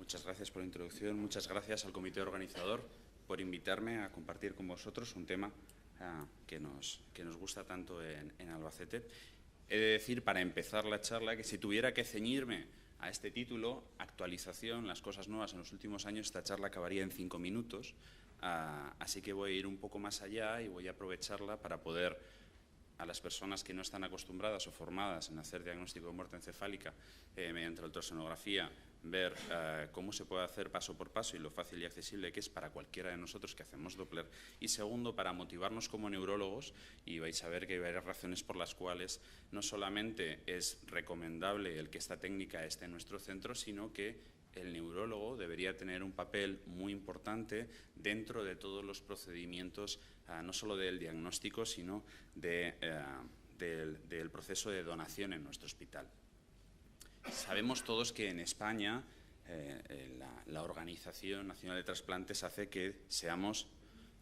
Muchas gracias por la introducción, muchas gracias al comité organizador por invitarme a compartir con vosotros un tema que nos gusta tanto en Albacete. He de decir, para empezar la charla, que si tuviera que ceñirme a este título, actualización, las cosas nuevas en los últimos años, esta charla acabaría en 5 minutos, así que voy a ir un poco más allá y voy a aprovecharla para poder, a las personas que no están acostumbradas o formadas en hacer diagnóstico de muerte encefálica mediante la ultrasonografía, ver cómo se puede hacer paso por paso y lo fácil y accesible que es para cualquiera de nosotros que hacemos Doppler. Y segundo, para motivarnos como neurólogos, y vais a ver que hay varias razones por las cuales no solamente es recomendable el que esta técnica esté en nuestro centro, sino que el neurólogo debería tener un papel muy importante dentro de todos los procedimientos, no solo del diagnóstico, sino del proceso de donación en nuestro hospital. Sabemos todos que en España la Organización Nacional de Trasplantes hace que seamos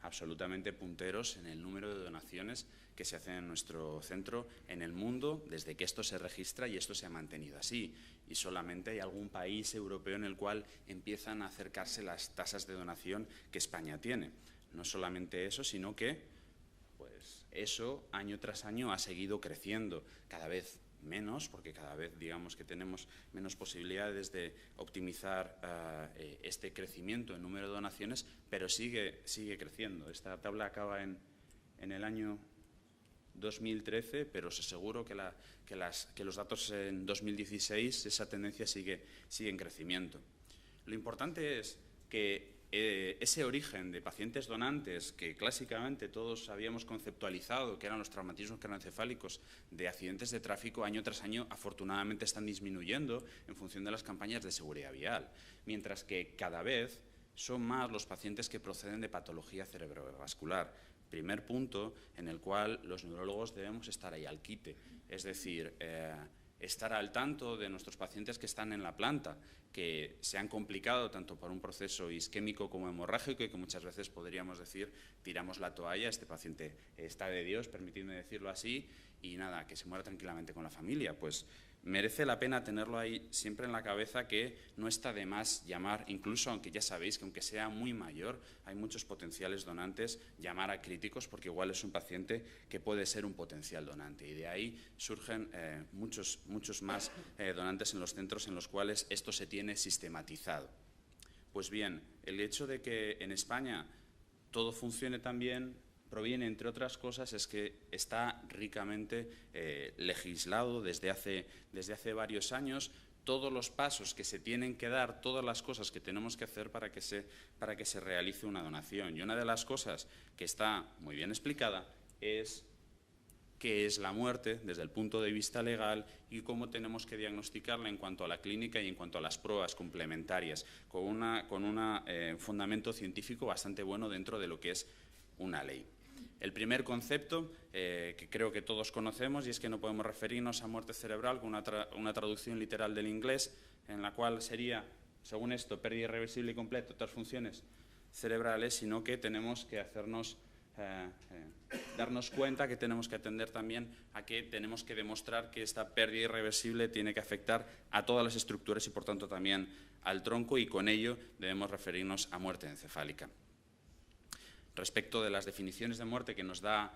absolutamente punteros en el número de donaciones que se hacen en nuestro centro en el mundo desde que esto se registra, y esto se ha mantenido así. Y solamente hay algún país europeo en el cual empiezan a acercarse las tasas de donación que España tiene. No solamente eso, sino que pues eso año tras año ha seguido creciendo, cada vez menos, porque cada vez digamos que tenemos menos posibilidades de optimizar este crecimiento en número de donaciones, pero sigue creciendo. Esta tabla acaba en el año 2013, pero os aseguro que los datos en 2016, esa tendencia sigue en crecimiento. Lo importante es que ese origen de pacientes donantes que clásicamente todos habíamos conceptualizado, que eran los traumatismos craneoencefálicos de accidentes de tráfico, año tras año afortunadamente están disminuyendo en función de las campañas de seguridad vial, mientras que cada vez son más los pacientes que proceden de patología cerebrovascular. Primer punto en el cual los neurólogos debemos estar ahí al quite, es decir, estar al tanto de nuestros pacientes que están en la planta, que se han complicado tanto por un proceso isquémico como hemorrágico y que muchas veces podríamos decir, tiramos la toalla, este paciente está de Dios, permitidme decirlo así, y nada, que se muera tranquilamente con la familia. Pues merece la pena tenerlo ahí siempre en la cabeza, que no está de más llamar, incluso aunque ya sabéis que aunque sea muy mayor, hay muchos potenciales donantes, llamar a críticos, porque igual es un paciente que puede ser un potencial donante, y de ahí surgen muchos más donantes en los centros en los cuales esto se tiene sistematizado. Pues bien, el hecho de que en España todo funcione tan bien proviene, entre otras cosas, es que está ricamente legislado desde hace varios años, todos los pasos que se tienen que dar, todas las cosas que tenemos que hacer para que se realice una donación. Y una de las cosas que está muy bien explicada es qué es la muerte desde el punto de vista legal y cómo tenemos que diagnosticarla en cuanto a la clínica y en cuanto a las pruebas complementarias, con un fundamento científico bastante bueno dentro de lo que es una ley. El primer concepto, que creo que todos conocemos, y es que no podemos referirnos a muerte cerebral con una traducción literal del inglés, en la cual sería, según esto, pérdida irreversible y completa de otras funciones cerebrales, sino que tenemos que darnos cuenta que tenemos que atender también a que tenemos que demostrar que esta pérdida irreversible tiene que afectar a todas las estructuras y, por tanto, también al tronco, y con ello debemos referirnos a muerte encefálica. Respecto de las definiciones de muerte que nos dan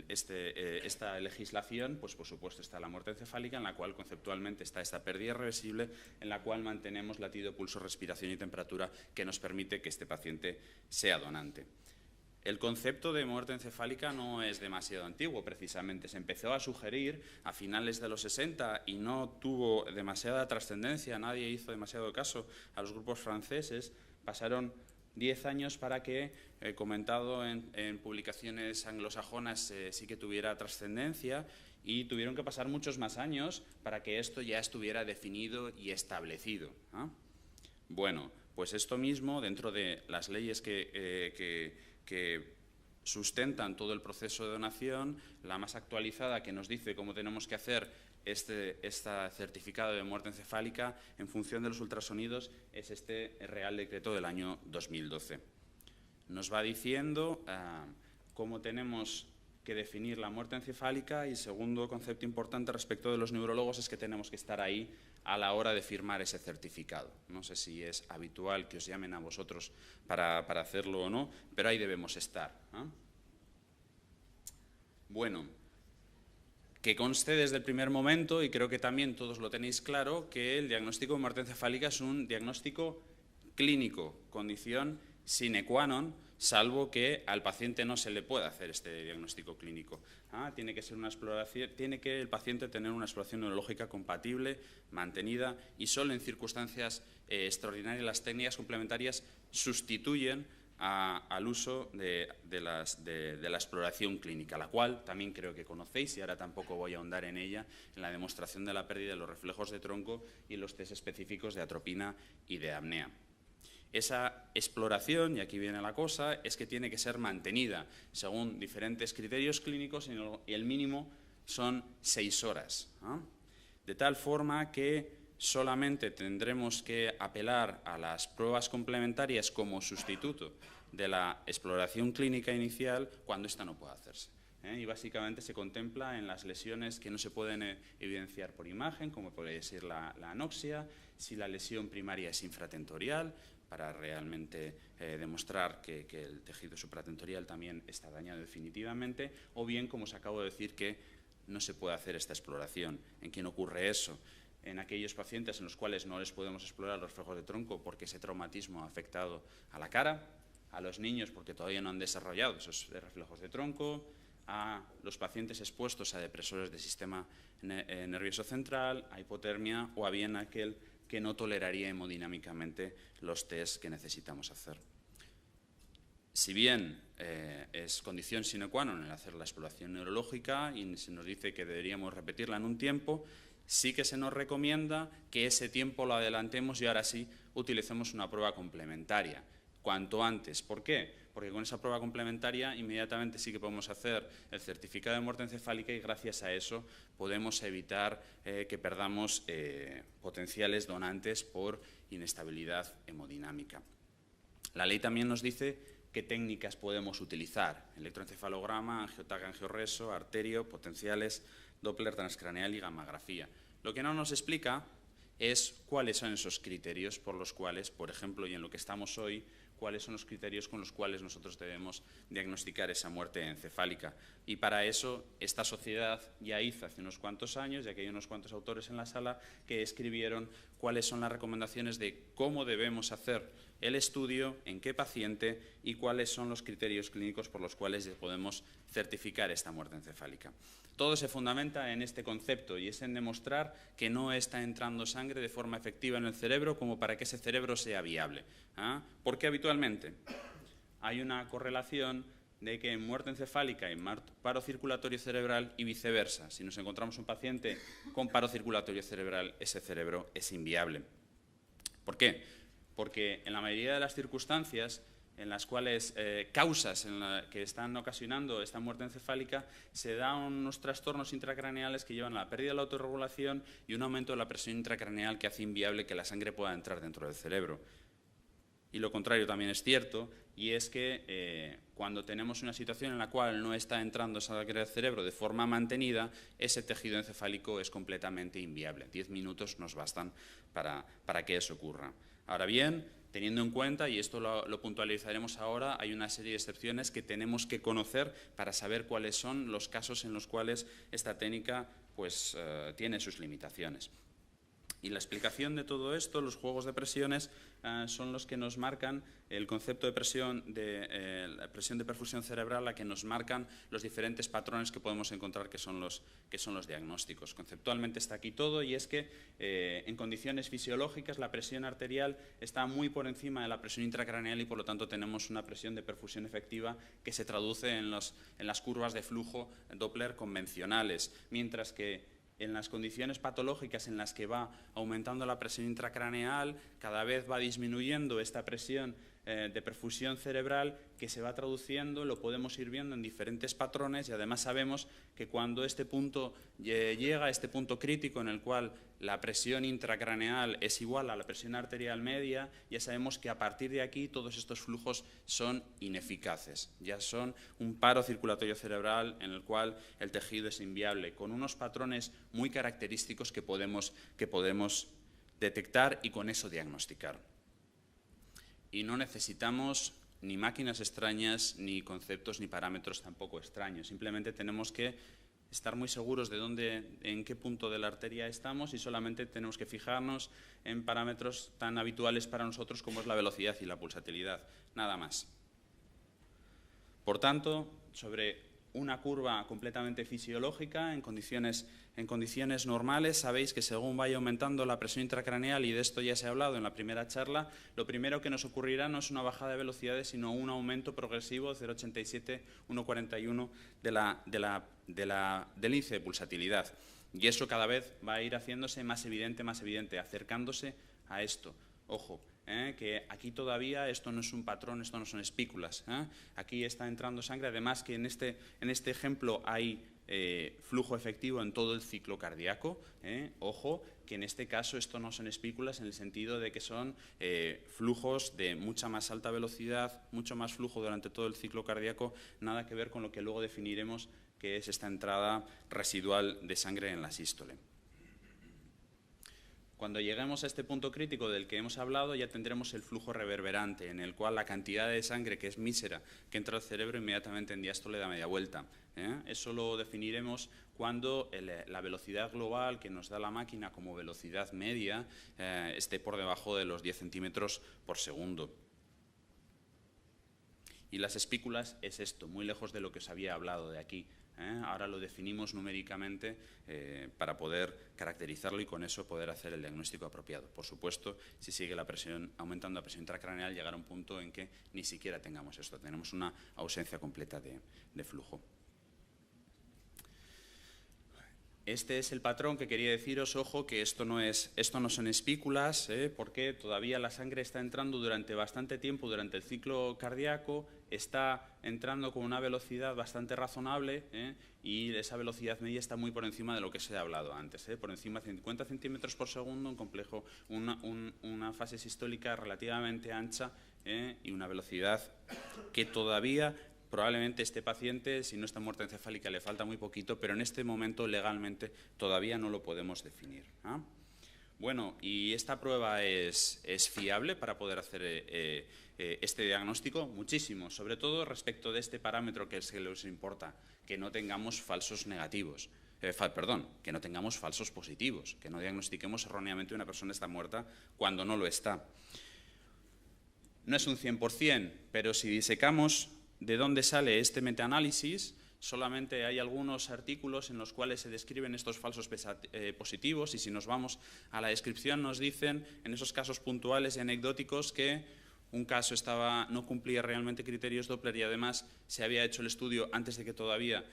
esta legislación, pues por supuesto está la muerte encefálica, en la cual conceptualmente está esta pérdida irreversible, en la cual mantenemos latido, pulso, respiración y temperatura, que nos permite que este paciente sea donante. El concepto de muerte encefálica no es demasiado antiguo, precisamente. Se empezó a sugerir a finales de los 60 y no tuvo demasiada trascendencia, nadie hizo demasiado caso a los grupos franceses. Pasaron 10 años para que, comentado en publicaciones anglosajonas, sí que tuviera trascendencia, y tuvieron que pasar muchos más años para que esto ya estuviera definido y establecido, ¿no? Bueno, pues esto mismo, dentro de las leyes que sustentan todo el proceso de donación, la más actualizada, que nos dice cómo tenemos que hacer este certificado de muerte encefálica en función de los ultrasonidos, es este Real Decreto del año 2012. Nos va diciendo cómo tenemos que definir la muerte encefálica, y segundo concepto importante respecto de los neurólogos es que tenemos que estar ahí a la hora de firmar ese certificado. No sé si es habitual que os llamen a vosotros para hacerlo o no, pero ahí debemos estar, ¿eh? Bueno, que conste desde el primer momento, y creo que también todos lo tenéis claro, que el diagnóstico de muerte encefálica es un diagnóstico clínico, condición sine qua non, salvo que al paciente no se le pueda hacer este diagnóstico clínico. Tiene que ser una exploración, tiene que el paciente tener una exploración neurológica compatible, mantenida, y solo en circunstancias extraordinarias las técnicas complementarias sustituyen al uso de la exploración clínica, la cual también creo que conocéis, y ahora tampoco voy a ahondar en ella, en la demostración de la pérdida de los reflejos de tronco y los test específicos de atropina y de apnea. Esa exploración, y aquí viene la cosa, es que tiene que ser mantenida según diferentes criterios clínicos y el mínimo son 6 horas. De tal forma que solamente tendremos que apelar a las pruebas complementarias como sustituto de la exploración clínica inicial cuando ésta no pueda hacerse. Y básicamente se contempla en las lesiones que no se pueden evidenciar por imagen, como puede ser la anoxia, si la lesión primaria es infratentorial, para realmente demostrar que el tejido supratentorial también está dañado definitivamente, o bien, como os acabo de decir, que no se puede hacer esta exploración. ¿En quién ocurre eso? En aquellos pacientes en los cuales no les podemos explorar los reflejos de tronco porque ese traumatismo ha afectado a la cara, a los niños porque todavía no han desarrollado esos reflejos de tronco, a los pacientes expuestos a depresores del sistema nervioso central, a hipotermia, o a bien aquel que no toleraría hemodinámicamente los test que necesitamos hacer. Si bien es condición sine qua non el hacer la exploración neurológica y se nos dice que deberíamos repetirla en un tiempo, sí que se nos recomienda que ese tiempo lo adelantemos y ahora sí utilicemos una prueba complementaria, cuanto antes. ¿Por qué? Porque con esa prueba complementaria inmediatamente sí que podemos hacer el certificado de muerte encefálica y gracias a eso podemos evitar que perdamos potenciales donantes por inestabilidad hemodinámica. La ley también nos dice qué técnicas podemos utilizar: electroencefalograma, angiotag, angioreso, arterio, potenciales, Doppler transcraneal y gammagrafía. Lo que no nos explica es cuáles son esos criterios por los cuales, por ejemplo, y en lo que estamos hoy, cuáles son los criterios con los cuales nosotros debemos diagnosticar esa muerte encefálica. Y para eso esta sociedad ya hizo hace unos cuantos años, ya que hay unos cuantos autores en la sala que escribieron cuáles son las recomendaciones de cómo debemos hacer el estudio, en qué paciente y cuáles son los criterios clínicos por los cuales podemos certificar esta muerte encefálica. Todo se fundamenta en este concepto y es en demostrar que no está entrando sangre de forma efectiva en el cerebro como para que ese cerebro sea viable. Porque habitualmente hay una correlación de que en muerte encefálica hay paro circulatorio cerebral y viceversa. Si nos encontramos un paciente con paro circulatorio cerebral, ese cerebro es inviable. ¿Por qué? Porque en la mayoría de las circunstancias en las cuales causas que están ocasionando esta muerte encefálica, se dan unos trastornos intracraneales que llevan a la pérdida de la autorregulación y un aumento de la presión intracraneal que hace inviable que la sangre pueda entrar dentro del cerebro. Y lo contrario también es cierto, y es que cuando tenemos una situación en la cual no está entrando sangre al cerebro de forma mantenida, ese tejido encefálico es completamente inviable. 10 minutos nos bastan para que eso ocurra. Ahora bien, teniendo en cuenta, y esto lo puntualizaremos ahora, hay una serie de excepciones que tenemos que conocer para saber cuáles son los casos en los cuales esta técnica pues, tiene sus limitaciones. Y la explicación de todo esto, los juegos de presiones, son los que nos marcan el concepto de presión de perfusión cerebral, la que nos marcan los diferentes patrones que podemos encontrar que son los diagnósticos. Conceptualmente está aquí todo, y es que en condiciones fisiológicas la presión arterial está muy por encima de la presión intracraneal y por lo tanto tenemos una presión de perfusión efectiva que se traduce en las curvas de flujo Doppler convencionales, mientras que en las condiciones patológicas en las que va aumentando la presión intracraneal, cada vez va disminuyendo esta presión de perfusión cerebral que se va traduciendo, lo podemos ir viendo en diferentes patrones y además sabemos que cuando este punto llega a este punto crítico en el cual la presión intracraneal es igual a la presión arterial media, ya sabemos que a partir de aquí todos estos flujos son ineficaces, ya son un paro circulatorio cerebral en el cual el tejido es inviable, con unos patrones muy característicos que podemos detectar y con eso diagnosticar. Y no necesitamos ni máquinas extrañas, ni conceptos, ni parámetros tampoco extraños. Simplemente tenemos que estar muy seguros de en qué punto de la arteria estamos y solamente tenemos que fijarnos en parámetros tan habituales para nosotros como es la velocidad y la pulsatilidad. Nada más. Por tanto, sobre una curva completamente fisiológica, en condiciones normales, sabéis que según vaya aumentando la presión intracraneal, y de esto ya se ha hablado en la primera charla, lo primero que nos ocurrirá no es una bajada de velocidades, sino un aumento progresivo de 0,87, 1,41 del índice de pulsatilidad. Y eso cada vez va a ir haciéndose más evidente, acercándose a esto. Ojo, que aquí todavía esto no es un patrón, esto no son espículas. Aquí está entrando sangre, además que en este ejemplo hay flujo efectivo en todo el ciclo cardíaco. Ojo, que en este caso esto no son espículas en el sentido de que son flujos de mucha más alta velocidad, mucho más flujo durante todo el ciclo cardíaco, nada que ver con lo que luego definiremos que es esta entrada residual de sangre en la sístole. Cuando lleguemos a este punto crítico del que hemos hablado, ya tendremos el flujo reverberante, en el cual la cantidad de sangre, que es mísera, que entra al cerebro inmediatamente en diástole da media vuelta. Eso lo definiremos cuando la velocidad global que nos da la máquina como velocidad media esté por debajo de los 10 centímetros por segundo. Y las espículas es esto, muy lejos de lo que os había hablado de aquí. Ahora lo definimos numéricamente para poder caracterizarlo y con eso poder hacer el diagnóstico apropiado. Por supuesto, si sigue la presión, aumentando la presión intracraneal, llegará a un punto en que ni siquiera tengamos esto, tenemos una ausencia completa de flujo. Este es el patrón que quería deciros. Ojo, que esto no son espículas, porque todavía la sangre está entrando durante bastante tiempo, durante el ciclo cardíaco, está entrando con una velocidad bastante razonable, y esa velocidad media está muy por encima de lo que se ha hablado antes, por encima de 50 centímetros por segundo, un complejo, una fase sistólica relativamente ancha, y una velocidad que todavía probablemente este paciente, si no está muerte encefálica, le falta muy poquito, pero en este momento legalmente todavía no lo podemos definir. Bueno, ¿y esta prueba es fiable para poder hacer este diagnóstico? Muchísimo, sobre todo respecto de este parámetro que es que les importa, que no tengamos falsos negativos. Que no tengamos falsos positivos, que no diagnostiquemos erróneamente una persona está muerta cuando no lo está. No es un 100%, pero si disecamos de dónde sale este metaanálisis, solamente hay algunos artículos en los cuales se describen estos falsos positivos, y si nos vamos a la descripción nos dicen, en esos casos puntuales y anecdóticos, que un caso no cumplía realmente criterios Doppler y además se había hecho el estudio antes de que todavía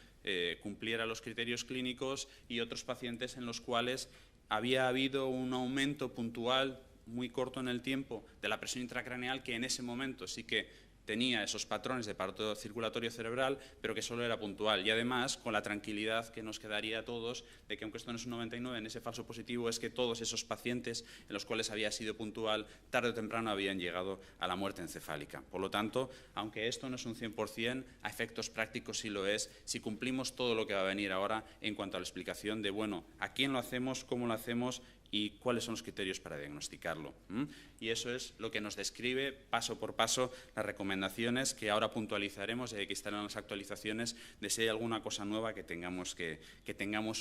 cumpliera los criterios clínicos, y otros pacientes en los cuales había habido un aumento puntual muy corto en el tiempo de la presión intracraneal, que en ese momento sí que tenía esos patrones de paro circulatorio cerebral, pero que solo era puntual. Y además, con la tranquilidad que nos quedaría a todos de que, aunque esto no es un 99, en ese falso positivo es que todos esos pacientes en los cuales había sido puntual, tarde o temprano habían llegado a la muerte encefálica. Por lo tanto, aunque esto no es un 100%, a efectos prácticos sí lo es, si cumplimos todo lo que va a venir ahora en cuanto a la explicación de, bueno, a quién lo hacemos, cómo lo hacemos y cuáles son los criterios para diagnosticarlo. Y eso es lo que nos describe paso por paso las recomendaciones, que ahora puntualizaremos y que estarán las actualizaciones de si hay alguna cosa nueva que tengamos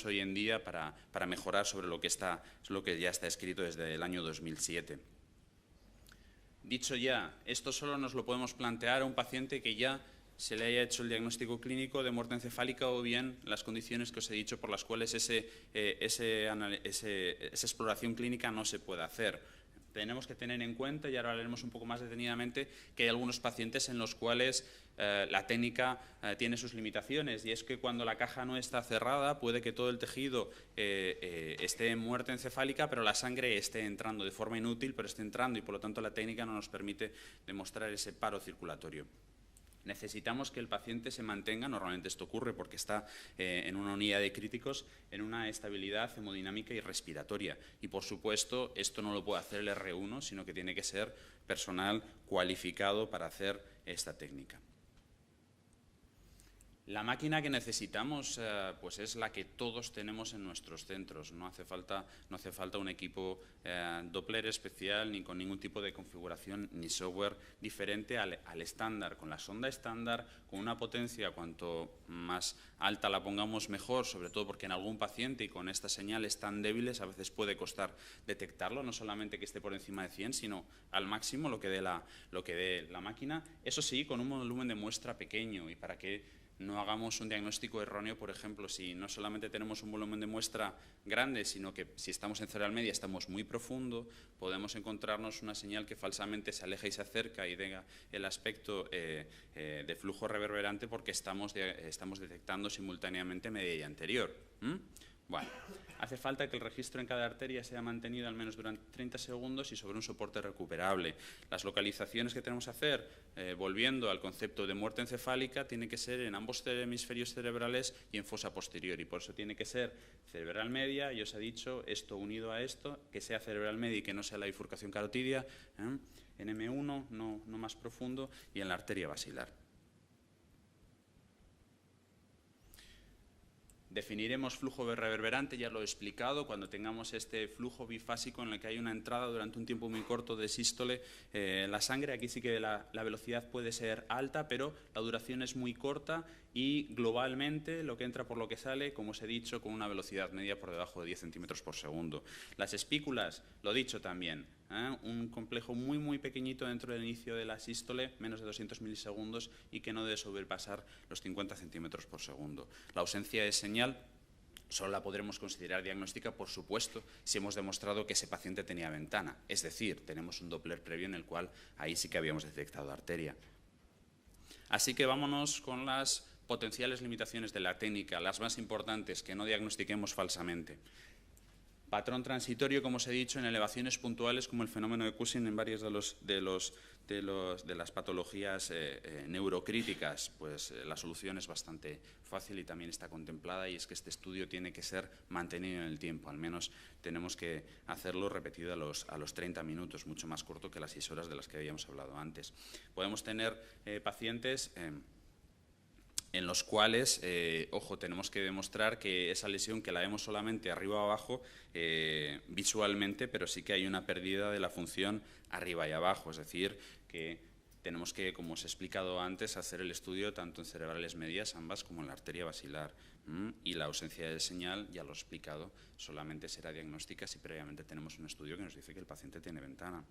hoy en día para mejorar sobre lo que ya está escrito desde el año 2007. Dicho ya, esto solo nos lo podemos plantear a un paciente que ya se le haya hecho el diagnóstico clínico de muerte encefálica, o bien las condiciones que os he dicho por las cuales esa exploración clínica no se puede hacer. Tenemos que tener en cuenta, y ahora hablaremos un poco más detenidamente, que hay algunos pacientes en los cuales la técnica tiene sus limitaciones, y es que cuando la caja no está cerrada puede que todo el tejido esté en muerte encefálica, pero la sangre esté entrando de forma inútil, pero esté entrando, y por lo tanto la técnica no nos permite demostrar ese paro circulatorio. Necesitamos que el paciente se mantenga, normalmente esto ocurre porque está en una unidad de críticos, en una estabilidad hemodinámica y respiratoria. Y, por supuesto, esto no lo puede hacer el R1, sino que tiene que ser personal cualificado para hacer esta técnica. La máquina que necesitamos pues es la que todos tenemos en nuestros centros. No hace falta un equipo Doppler especial ni con ningún tipo de configuración ni software diferente al estándar. Con la sonda estándar, con una potencia cuanto más alta la pongamos mejor, sobre todo porque en algún paciente y con estas señales tan débiles a veces puede costar detectarlo, no solamente que esté por encima de 100, sino al máximo lo que dé la máquina. Eso sí, con un volumen de muestra pequeño, y para que no hagamos un diagnóstico erróneo. Por ejemplo, si no solamente tenemos un volumen de muestra grande, sino que si estamos en cerebral media estamos muy profundo, podemos encontrarnos una señal que falsamente se aleja y se acerca y tenga el aspecto de flujo reverberante, porque estamos detectando simultáneamente media y anterior. Bueno, hace falta que el registro en cada arteria sea mantenido al menos durante 30 segundos y sobre un soporte recuperable. Las localizaciones que tenemos que hacer, volviendo al concepto de muerte encefálica, tiene que ser en ambos hemisferios cerebrales y en fosa posterior, y por eso tiene que ser cerebral media, y os he dicho, esto unido a esto, que sea cerebral media y que no sea la bifurcación carotidia, en M1, no más profundo, y en la arteria basilar. Definiremos flujo reverberante, ya lo he explicado. Cuando tengamos este flujo bifásico en el que hay una entrada durante un tiempo muy corto de sístole, la sangre, aquí sí que la velocidad puede ser alta, pero la duración es muy corta, y globalmente lo que entra por lo que sale, como os he dicho, con una velocidad media por debajo de 10 centímetros por segundo. Las espículas, lo he dicho también, un complejo muy pequeñito dentro del inicio de la sístole, menos de 200 milisegundos, y que no debe sobrepasar los 50 centímetros por segundo. La ausencia de señal solo la podremos considerar diagnóstica, por supuesto, si hemos demostrado que ese paciente tenía ventana. Es decir, tenemos un Doppler previo en el cual ahí sí que habíamos detectado arteria. Así que vámonos con las potenciales limitaciones de la técnica, las más importantes, que no diagnostiquemos falsamente. Patrón transitorio, como os he dicho, en elevaciones puntuales como el fenómeno de Cushing en varias de las patologías neurocríticas, pues la solución es bastante fácil y también está contemplada, y es que este estudio tiene que ser mantenido en el tiempo. Al menos tenemos que hacerlo repetido a los 30 minutos, mucho más corto que las 6 horas de las que habíamos hablado antes. Podemos tener pacientes en los cuales, ojo, tenemos que demostrar que esa lesión, que la vemos solamente arriba o abajo visualmente, pero sí que hay una pérdida de la función arriba y abajo. Es decir, que tenemos que, como os he explicado antes, hacer el estudio tanto en cerebrales medias, ambas, como en la arteria basilar. Y la ausencia de señal, ya lo he explicado, solamente será diagnóstica si previamente tenemos un estudio que nos dice que el paciente tiene ventana.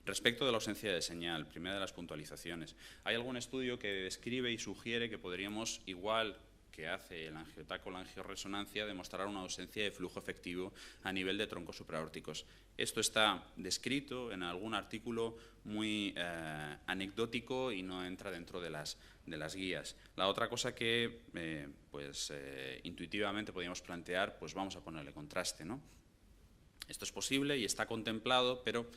Respecto de la ausencia de señal, primera de las puntualizaciones. Hay algún estudio que describe y sugiere que podríamos, igual que hace el angiotaco o la angioresonancia, demostrar una ausencia de flujo efectivo a nivel de troncos supraórticos. Esto está descrito en algún artículo muy anecdótico y no entra dentro de las guías. La otra cosa que intuitivamente podríamos plantear, pues vamos a ponerle contraste, ¿no? Esto es posible y está contemplado, pero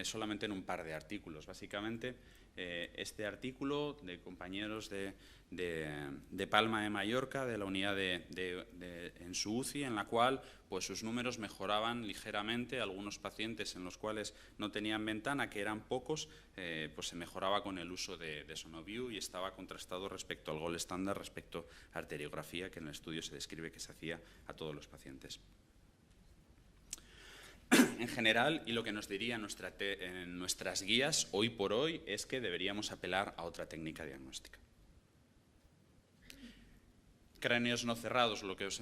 solamente en un par de artículos. Básicamente, este artículo de compañeros de Palma de Mallorca, de la unidad en su UCI, en la cual pues sus números mejoraban ligeramente. Algunos pacientes en los cuales no tenían ventana, que eran pocos, pues se mejoraba con el uso de Sonoview, y estaba contrastado respecto al gold estándar, respecto a arteriografía, que en el estudio se describe que se hacía a todos los pacientes. En general, y lo que nos diría en nuestras guías hoy por hoy, es que deberíamos apelar a otra técnica diagnóstica. Cráneos no cerrados, lo que os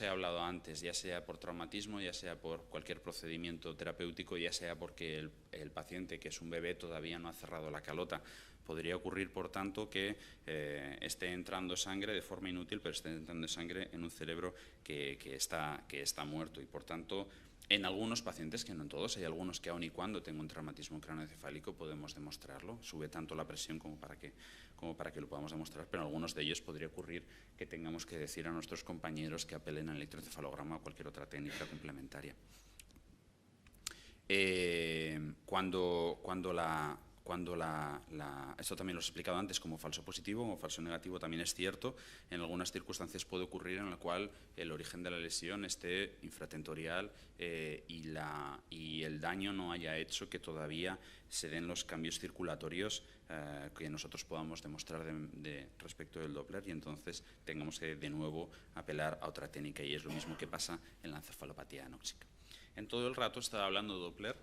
he hablado antes, ya sea por traumatismo, ya sea por cualquier procedimiento terapéutico, ya sea porque el paciente, que es un bebé, todavía no ha cerrado la calota. Podría ocurrir, por tanto, que esté entrando sangre de forma inútil, pero esté entrando sangre en un cerebro que está muerto, y por tanto En algunos pacientes, que no en todos, hay algunos que aun y cuando tengo un traumatismo craneoencefálico podemos demostrarlo, sube tanto la presión como para que lo podamos demostrar, pero en algunos de ellos podría ocurrir que tengamos que decir a nuestros compañeros que apelen al electroencefalograma o cualquier otra técnica complementaria. Esto también lo he explicado antes, como falso positivo, como falso negativo también es cierto, en algunas circunstancias puede ocurrir en la cual el origen de la lesión esté infratentorial y el daño no haya hecho que todavía se den los cambios circulatorios que nosotros podamos demostrar respecto del Doppler, y entonces tengamos que de nuevo apelar a otra técnica, y es lo mismo que pasa en la encefalopatía anóxica. En todo el rato estaba hablando de Doppler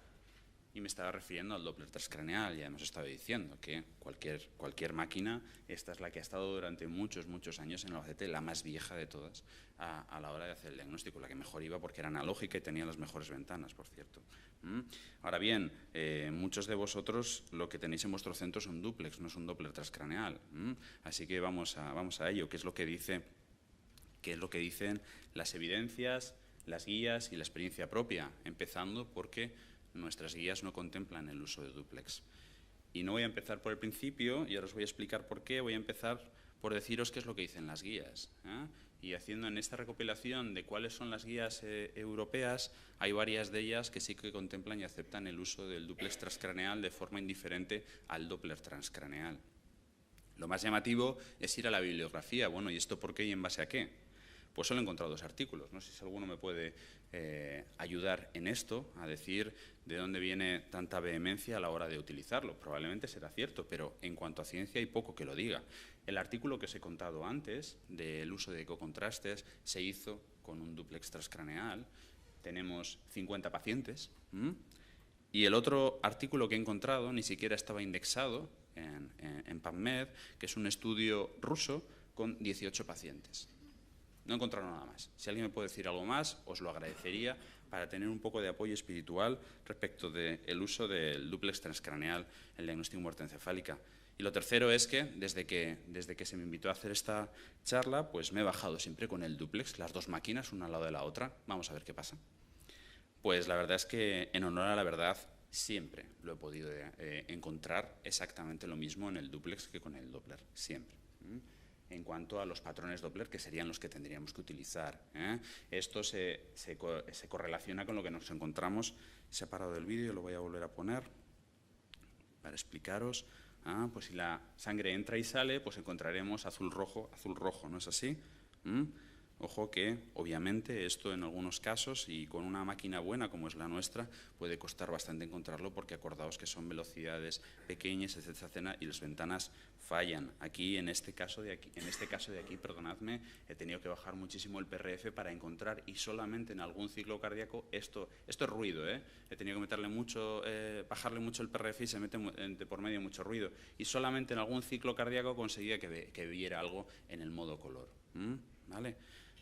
y me estaba refiriendo al Doppler transcraneal. Ya hemos estado diciendo que cualquier máquina, esta es la que ha estado durante muchos años en el Albacete, la más vieja de todas, a la hora de hacer el diagnóstico, la que mejor iba porque era analógica y tenía las mejores ventanas, por cierto. Ahora bien, muchos de vosotros lo que tenéis en vuestro centro es un dúplex, no es un Doppler transcraneal. Así que vamos a ello. ¿Qué es lo que dicen las evidencias, las guías y la experiencia propia? Empezando porque nuestras guías no contemplan el uso de dúplex. Y no voy a empezar por el principio, y ahora os voy a explicar por qué. Voy a empezar por deciros qué es lo que dicen las guías. Y haciendo en esta recopilación de cuáles son las guías europeas, hay varias de ellas que sí que contemplan y aceptan el uso del dúplex transcraneal de forma indiferente al Doppler transcraneal. Lo más llamativo es ir a la bibliografía. Bueno, ¿y esto por qué y en base a qué? Pues solo he encontrado 2 artículos. No sé si alguno me puede ayudar en esto, a decir de dónde viene tanta vehemencia a la hora de utilizarlo. Probablemente será cierto, pero en cuanto a ciencia hay poco que lo diga. El artículo que os he contado antes, del uso de ecocontrastes, se hizo con un dúplex transcraneal. Tenemos 50 pacientes. Y el otro artículo que he encontrado ni siquiera estaba indexado en PubMed, que es un estudio ruso con 18 pacientes. No he encontrado nada más. Si alguien me puede decir algo más, os lo agradecería para tener un poco de apoyo espiritual respecto del uso del dúplex transcraneal en el diagnóstico de muerte encefálica. Y lo tercero es que desde que se me invitó a hacer esta charla, pues me he bajado siempre con el dúplex, las 2 máquinas, una al lado de la otra. Vamos a ver qué pasa. Pues la verdad es que, en honor a la verdad, siempre lo he podido encontrar exactamente lo mismo en el dúplex que con el Doppler, siempre. En cuanto a los patrones Doppler, que serían los que tendríamos que utilizar. Esto se correlaciona con lo que nos encontramos. He separado del vídeo, lo voy a volver a poner para explicaros. Pues si la sangre entra y sale, pues encontraremos azul-rojo, ¿no es así? Ojo que, obviamente, esto en algunos casos, y con una máquina buena como es la nuestra, puede costar bastante encontrarlo, porque acordaos que son velocidades pequeñas, etcétera, y las ventanas fallan. Aquí, en este caso de aquí, perdonadme, he tenido que bajar muchísimo el PRF para encontrar, y solamente en algún ciclo cardíaco, esto es ruido, he tenido que bajarle mucho el PRF y se mete de por medio mucho ruido, y solamente en algún ciclo cardíaco conseguía que viera algo en el modo color. ¿Vale?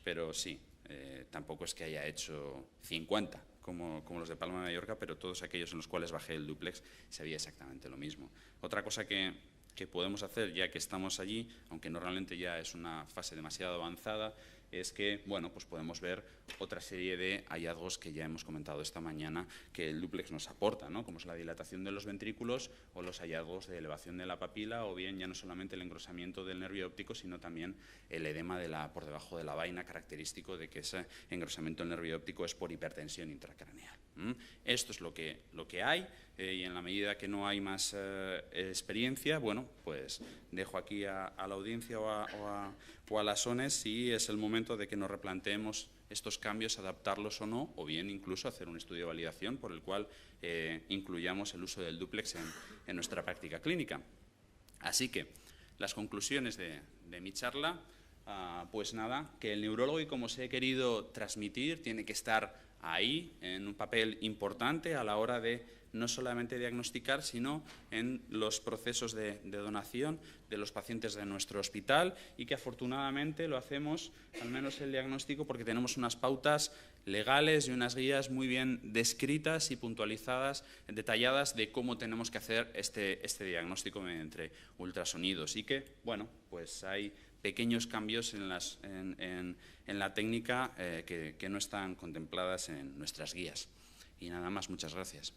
Pero sí, tampoco es que haya hecho 50 como los de Palma de Mallorca, pero todos aquellos en los cuales bajé el dúplex sabía exactamente lo mismo. Otra cosa que podemos hacer, ya que estamos allí, aunque normalmente ya es una fase demasiado avanzada, es que, bueno, pues podemos ver otra serie de hallazgos que ya hemos comentado esta mañana que el dúplex nos aporta, ¿no? Como es la dilatación de los ventrículos o los hallazgos de elevación de la papila, o bien ya no solamente el engrosamiento del nervio óptico, sino también el edema por debajo de la vaina, característico de que ese engrosamiento del nervio óptico es por hipertensión intracraneal. Esto es lo que hay, y en la medida que no hay más experiencia, bueno, pues dejo aquí a la audiencia o a las ONES si es el momento de que nos replanteemos estos cambios, adaptarlos o no, o bien incluso hacer un estudio de validación por el cual incluyamos el uso del dúplex en nuestra práctica clínica. Así que las conclusiones de mi charla, pues nada, que el neurólogo, y como os he querido transmitir, tiene que estar ahí en un papel importante a la hora de no solamente diagnosticar, sino en los procesos de donación de los pacientes de nuestro hospital, y que afortunadamente lo hacemos, al menos el diagnóstico, porque tenemos unas pautas legales y unas guías muy bien descritas y puntualizadas, detalladas de cómo tenemos que hacer este diagnóstico mediante ultrasonidos. Y que, bueno, pues hay pequeños cambios en la técnica que no están contempladas en nuestras guías. Y nada más, muchas gracias.